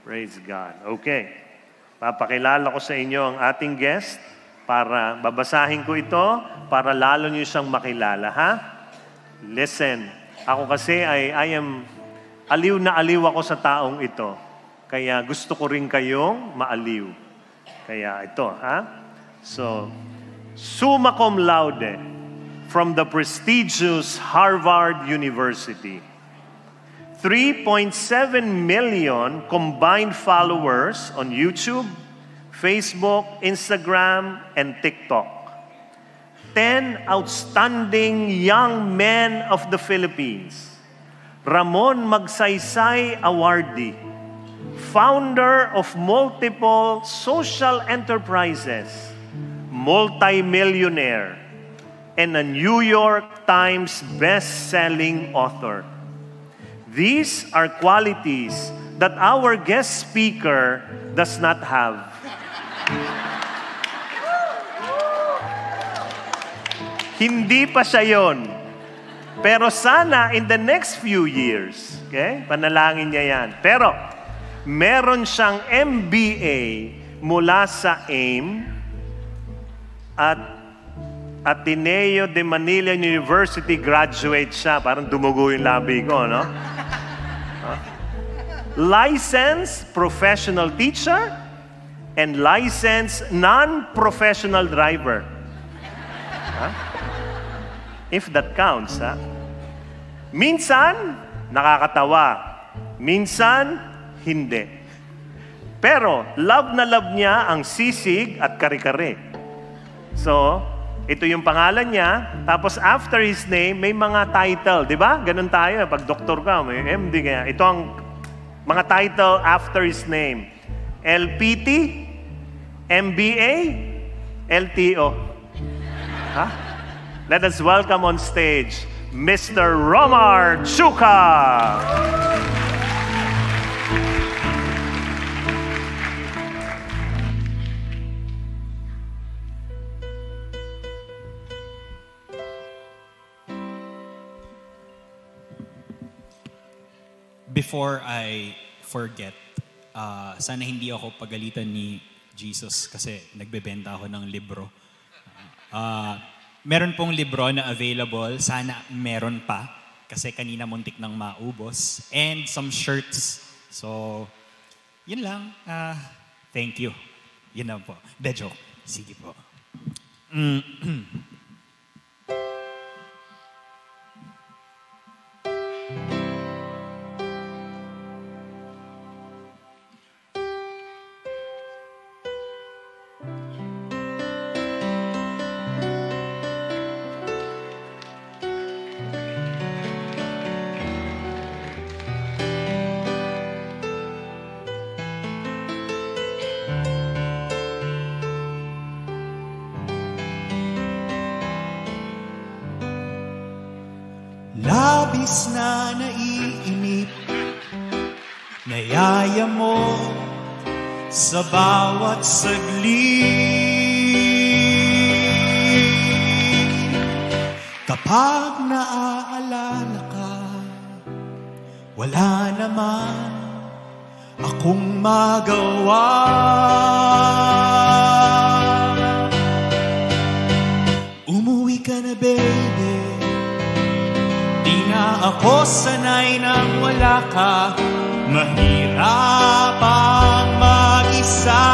Praise God. Okay. Papakilala ko sa inyo ang ating guest para babasahin ko ito para lalo niyo siyang makilala, ha? Listen. Ako kasi I am aliw na aliw ako sa taong ito. Kaya gusto ko rin kayong maaliw. Kaya ito, ha? So, summa cum laude from the prestigious Harvard University. 3.7 million combined followers on YouTube, Facebook, Instagram, and TikTok. 10 outstanding young men of the Philippines. Ramon Magsaysay Awardee, founder of multiple social enterprises, multi-millionaire, and a New York Times best-selling author. These are qualities that our guest speaker does not have. Hindi pa siya yon. Pero sana in the next few years, okay? Panalangin niya yan. Pero meron siyang MBA mula sa AIM at Ateneo de Manila University graduate siya. Parang dumugo yung labi ko, no? Licensed professional teacher and licensed non-professional driver. If that counts, ha? Minsan, nakakatawa. Minsan, hindi. Pero, love na love niya ang sisig at kare-kare. So, ito yung pangalan niya. Tapos, after his name, may mga title. Di ba? Ganun tayo. Pag doktor ka, may MD kaya. Ito ang mga title after his name. LPT, MBA, LTO. Ha? Let us welcome on stage Mr. Romar Chuka. Before I forget, sana hindi ako pagalitan ni Jesus kasi nagbebenta ako ng libro. Meron pong libro na available, sana meron pa kasi kanina muntik nang maubos. And some shirts. So, yun lang. Thank you. Yun lang po. De joke. Sige po. Labis na naiinip, nayaya mo sa bawat saglit. Kapag naaalala ka, wala naman akong magawa. Umuwi ka na, baby. Di na ako sanay nang wala ka. Mahirap ang mag-isa.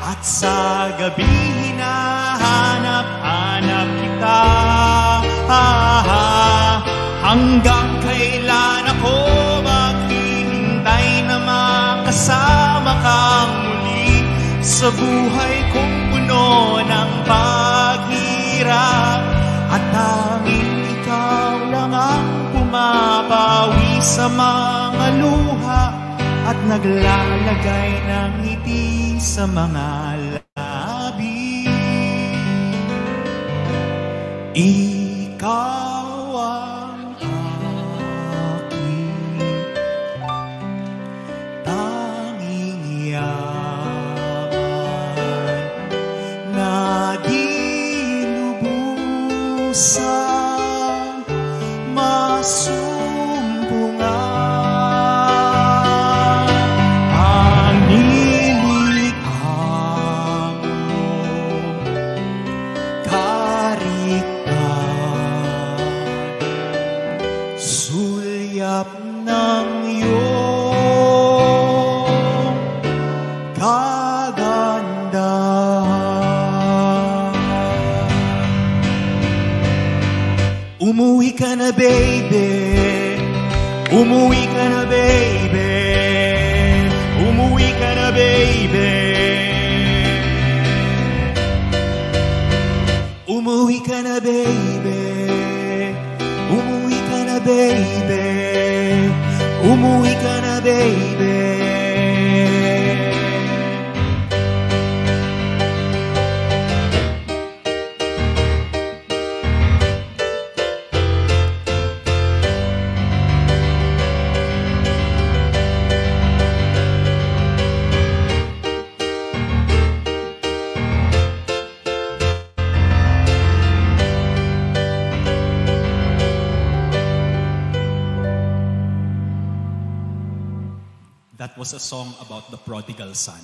At sa gabi hinahanap-hanap kita. Hanggang kailan ako maghihintay na makasama kang muli sa buhay kong puno ng paghirap. At tanging ikaw lang ang pumapawi sa mga luha at naglalagay ng ngiti sa mga labi. Ikaw ang aking tanging yaman na sa masumpungan. na, baby. Umuwi ka na, baby. Umuwi ka na, baby. Umuwi ka na, baby. Umuwi ka na, baby. Umuwi ka na, baby. That was a song about the prodigal son.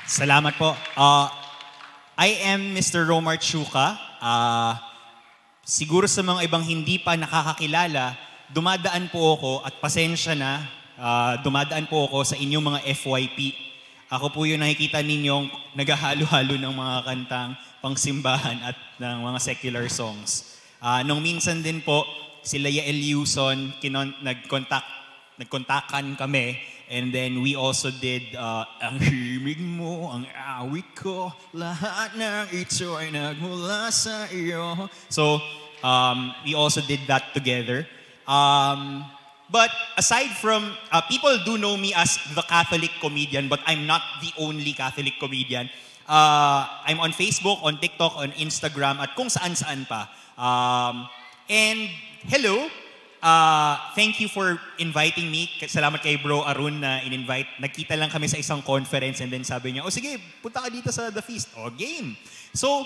Salamat po. I am Mr. Romar Chuka. Siguro sa mga ibang hindi pa nakakakilala, dumadaan po ako at pasensya na, dumadaan po ako sa inyong mga FYP. Ako po yung nakikita ninyong naghahalo-halo ng mga kantang pangsimbahan at ng mga secular songs. Nung minsan din po, sila Yael Yuson, nagkontakan kami, and then we also did Ang himig mo, ang awit ko, lahat ng ito ay nagmula sa iyo. So, we also did that together. But aside from, people do know me as the Catholic comedian, but I'm not the only Catholic comedian. I'm on Facebook, on TikTok, on Instagram, at kung saan-saan pa. And hello, thank you for inviting me. Salamat kay Bro Arun na in-invite. Nagkita lang kami sa isang conference and then sabi niya, sige, punta ka dito sa The Feast. Game. So,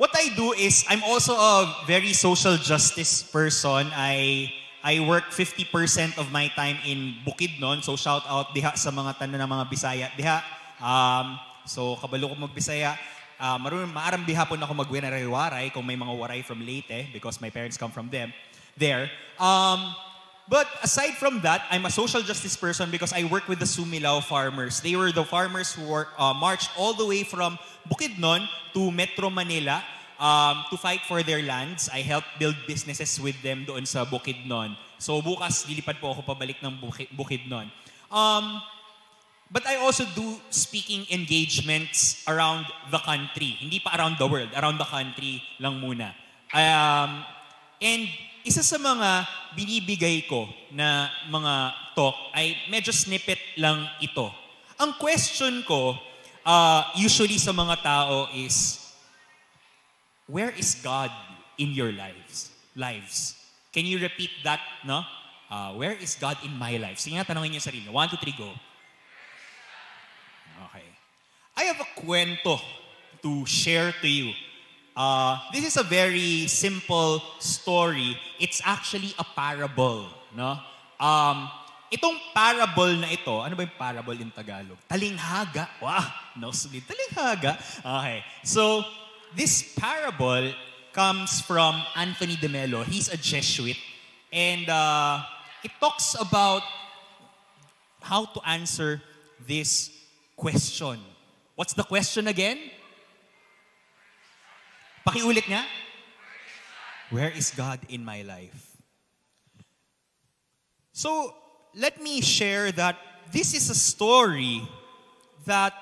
what I do is, I'm also a very social justice person. I work 50% of my time in Bukidnon. So, shout out diha sa mga tanan ng mga Bisaya. Diha, so, kabalo ko mag-Bisaya. Maaram bihapon ako magwinaray-waray kung may mga waray from Leyte because my parents come from there. But aside from that, I'm a social justice person because I work with the Sumilao farmers. They were the farmers who marched all the way from Bukidnon to Metro Manila to fight for their lands. I helped build businesses with them doon sa Bukidnon. So bukas, lilipad po ako pabalik ng Bukidnon. But I also do speaking engagements around the country. Hindi pa around the world, around the country lang muna. And isa sa mga binibigay ko na mga talk ay medyo snippet lang ito. Ang question ko, usually sa mga tao is, where is God in your lives? Can you repeat that, no? Where is God in my life? Sige nga, tanongin niyo sarili. 1, 2, 3, go. Okay. I have a kwento to share to you. This is a very simple story. It's actually a parable, no? Itong parable na ito, ano ba yung parable in Tagalog? Talinghaga. Wow, nosebleed. Talinghaga. Okay. So, this parable comes from Anthony de Mello. He's a Jesuit. And it talks about how to answer this question. What's the question again? Pakiulit nga. Where is God in my life? So, let me share that this is a story that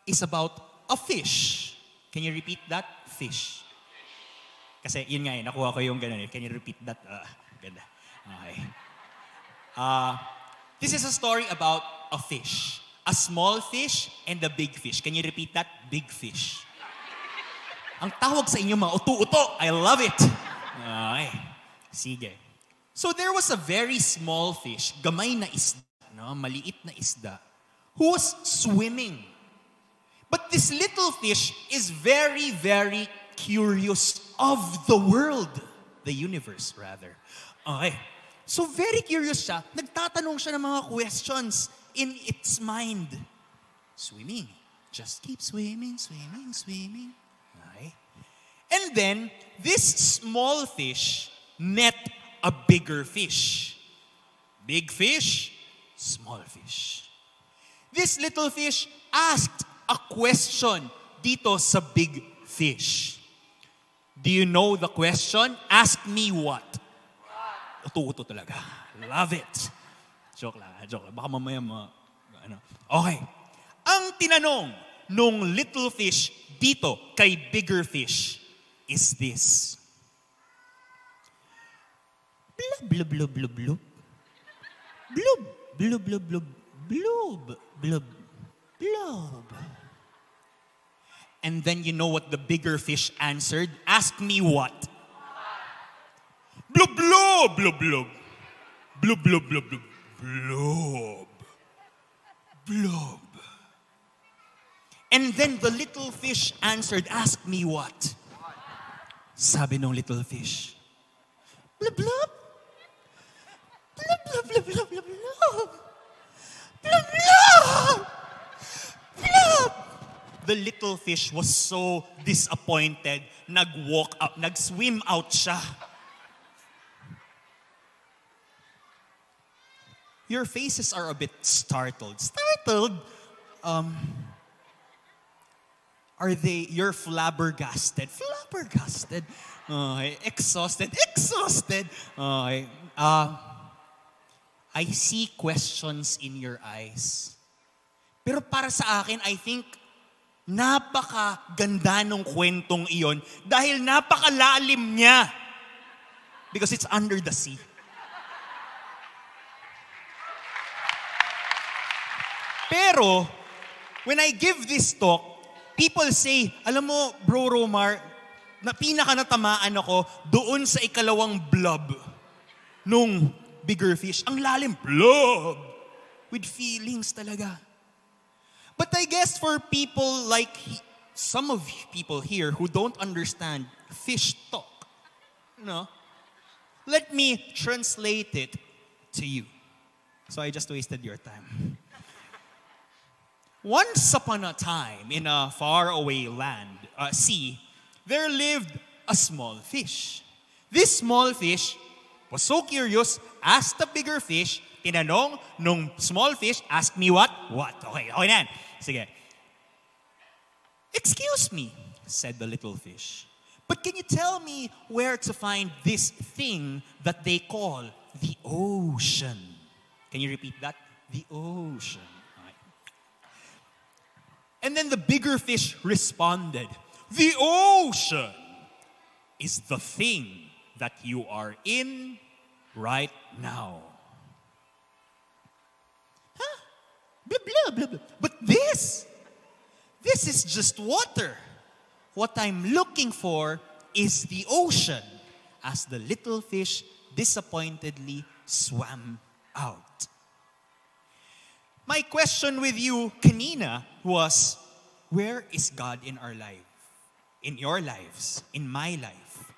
is about a fish. Can you repeat that? Fish. Kasi yun nga nakuha ko yung ganun. Can you repeat that? Ganda. Okay. This is a story about a fish. A small fish and a big fish. Can you repeat that? Big fish. Ang tawag sa inyo mga uto-uto. I love it. Okay. Sige. So there was a very small fish, gamay na isda, no? Maliit na isda, who was swimming. But this little fish is very, very curious of the world. The universe, rather. Okay. So very curious siya. Nagtatanong siya ng mga questions in its mind. Swimming. Just keep swimming, swimming, swimming. Okay. And then, this small fish met a bigger fish. Big fish, small fish. This little fish asked a question dito sa big fish. Do you know the question? Ask me what? Uto talaga. Love it. Joke lang. Baka mamaya Okay. Ang tinanong nung little fish dito kay bigger fish is this. Blub, blub, blub, blub, blub. Blub, blub, blub, blub, blub, blub, blub. And then you know what the bigger fish answered? Ask me what? Blub, blub, blub, blub. Blub, blub, blub, blub. Blub. Blub. And then the little fish answered, ask me what? Sabi nung little fish, blub, blub. Blub, blub, blub, blub, blub, blub. Blub, blub. Blub. The little fish was so disappointed, nag-walk up, nag-swim out siya. Your faces are a bit startled. Startled? Are they, you're flabbergasted? Flabbergasted. Exhausted. Exhausted. I see questions in your eyes. Pero para sa akin, I think, napakaganda ng kwentong iyon dahil napakalalim niya. Because it's under the sea. Pero, when I give this talk, people say, alam mo, Bro Romar, na pinaka-natamaan ako doon sa ikalawang blub nung bigger fish. Ang lalim, blub! With feelings talaga. But I guess for people like some of people here who don't understand fish talk, let me translate it to you. So I just wasted your time. Once upon a time, in a faraway land, sea, there lived a small fish. This small fish was so curious, asked the bigger fish, tinanong nung small fish, ask me what? What? Okay na yan. Sige. Excuse me, said the little fish, but can you tell me where to find this thing that they call the ocean? Can you repeat that? The ocean. And then the bigger fish responded, the ocean is the thing that you are in right now. Huh? Blah, blah, blah, blah. But this is just water. What I'm looking for is the ocean, as the little fish disappointedly swam out. My question with you, kanina, was, where is God in our life? In your lives, in my life.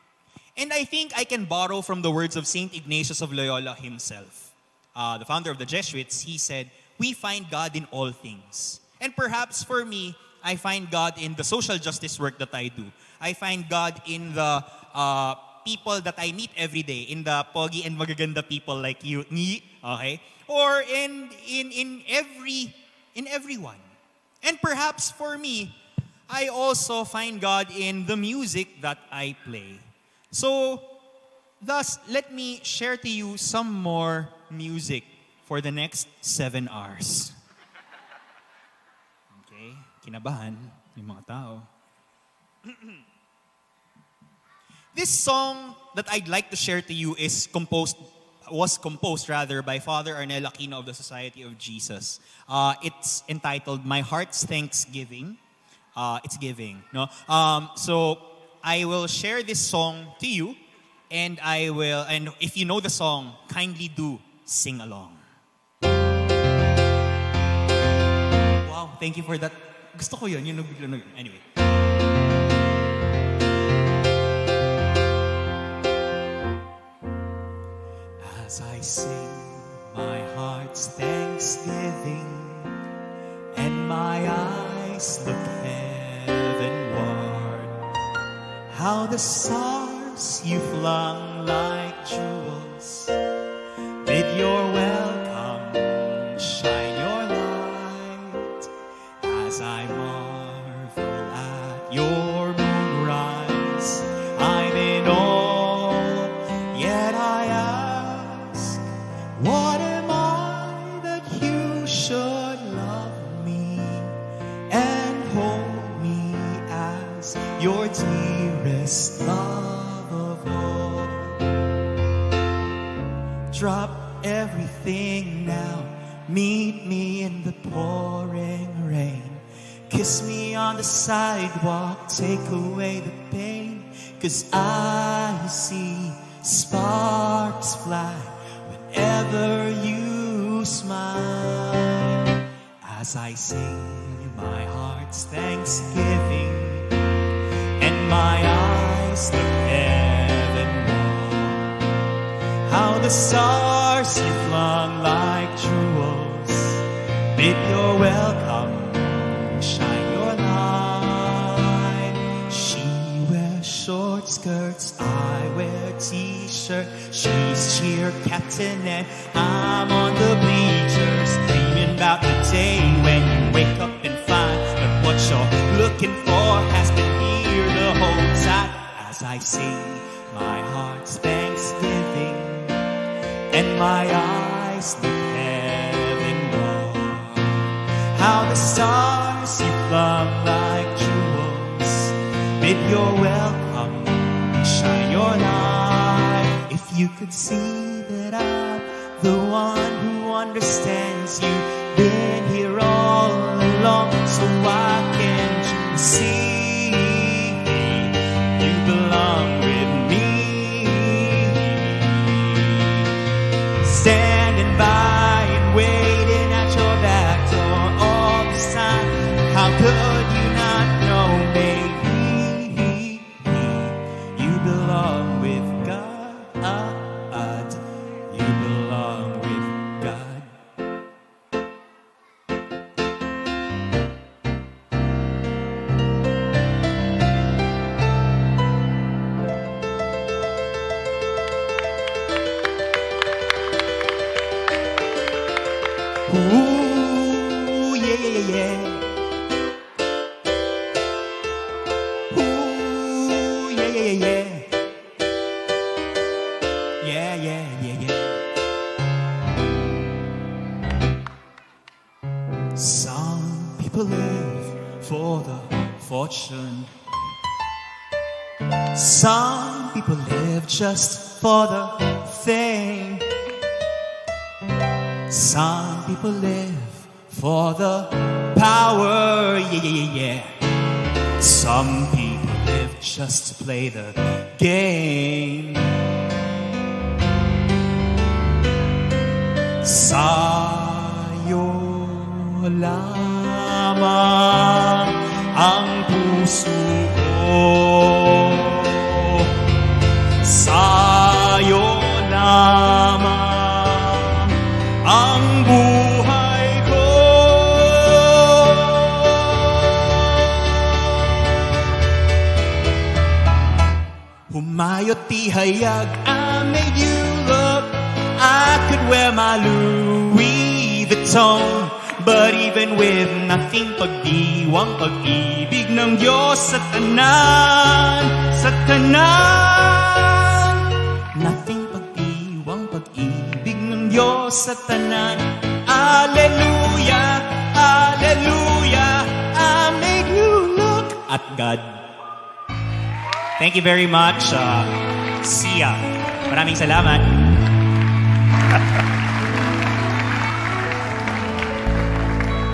And I think I can borrow from the words of Saint Ignatius of Loyola himself. The founder of the Jesuits, he said, we find God in all things. And perhaps for me, I find God in the social justice work that I do. I find God in the people that I meet every day, in the pogi and magaganda people like you, me, okay? Or in everyone. And perhaps for me, I also find God in the music that I play. So, thus, let me share to you some more music for the next 7 hours. Okay? Kinabahan yung mga tao. This song that I'd like to share to you was composed by Father Arnel Aquino of the Society of Jesus. It's entitled My Heart's Thanksgiving. It's giving, no? So I will share this song to you, and if you know the song, kindly do sing along. Wow, thank you for that. Gusto ko yun, bigla na yun. Anyway. As I sing my heart's thanksgiving and my eyes look heavenward, how the stars you flung like jewels bid your welcome shine your light as I march Drop everything now. Meet me in the pouring rain. Kiss me on the sidewalk. Take away the pain. 'Cause I see sparks fly whenever you smile. As I sing my heart's thanksgiving and my eyes look heavenward. How the stars you flung like jewels bid your welcome, shine your light. She wears short skirts, I wear t-shirt. She's cheer captain and I'm on the bleachers, dreaming about the day when you wake up and find that what you're looking for has been here the whole time. As I sing my heart's thanksgiving and my eyes look heavenward. How the stars you flung like jewels bid your welcome, shine your light. If you could see that I'm the one who understands, you've been here all along, so why can't you see you belong with me? Standing by and waiting at your back door all this time. How could you not know, baby? You belong with God. You belong with God. Ooh, yeah, yeah, yeah. Ooh, yeah, yeah, yeah. Yeah, yeah, yeah, yeah. Some people live for the fortune. Some people live just for the fame. Some people live for the power, yeah, yeah, yeah, yeah. Some people live just to play the game. Sa'yo lamang ang puso ko. Sa'yo lamang ang buhay ko. Humayot tihayag, I made you look. I could wear my Louis Vuitton, but even with nothing, pagdiwang pag-ibig ng Diyos sa tanan, sa tanan. Nothing, pagdiwang pag-ibig ng Diyos sa tanan. Alleluia, alleluia, I made you look at God. Thank you very much, Sia. Maraming salamat.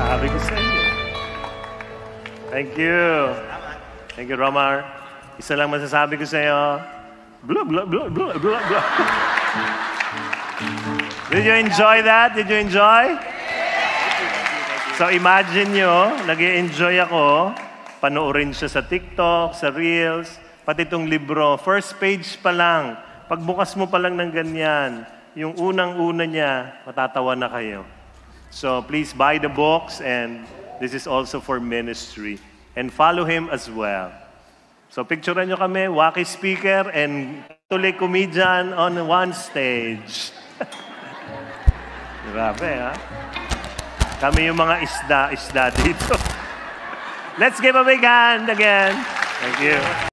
Sabi ko sa inyo. Thank you. Thank you, Romar. Isa lang masasabi ko sa iyo. Blah, blah, blah, blah, blah, blah. Did you enjoy that? Did you enjoy? So imagine nyo, nag-i-enjoy ako. Panoorin siya sa TikTok, sa Reels, pati itong libro. First page pa lang. Pagbukas mo pa lang ng ganyan, yung unang-una niya, matatawa na kayo. So please buy the books, and this is also for ministry. And follow him as well. So picturean nyo kami, wacky speaker and tuloy comedian on one stage. Grabe, ha? Kami yung mga isda dito. Let's give a big hand again. Thank you.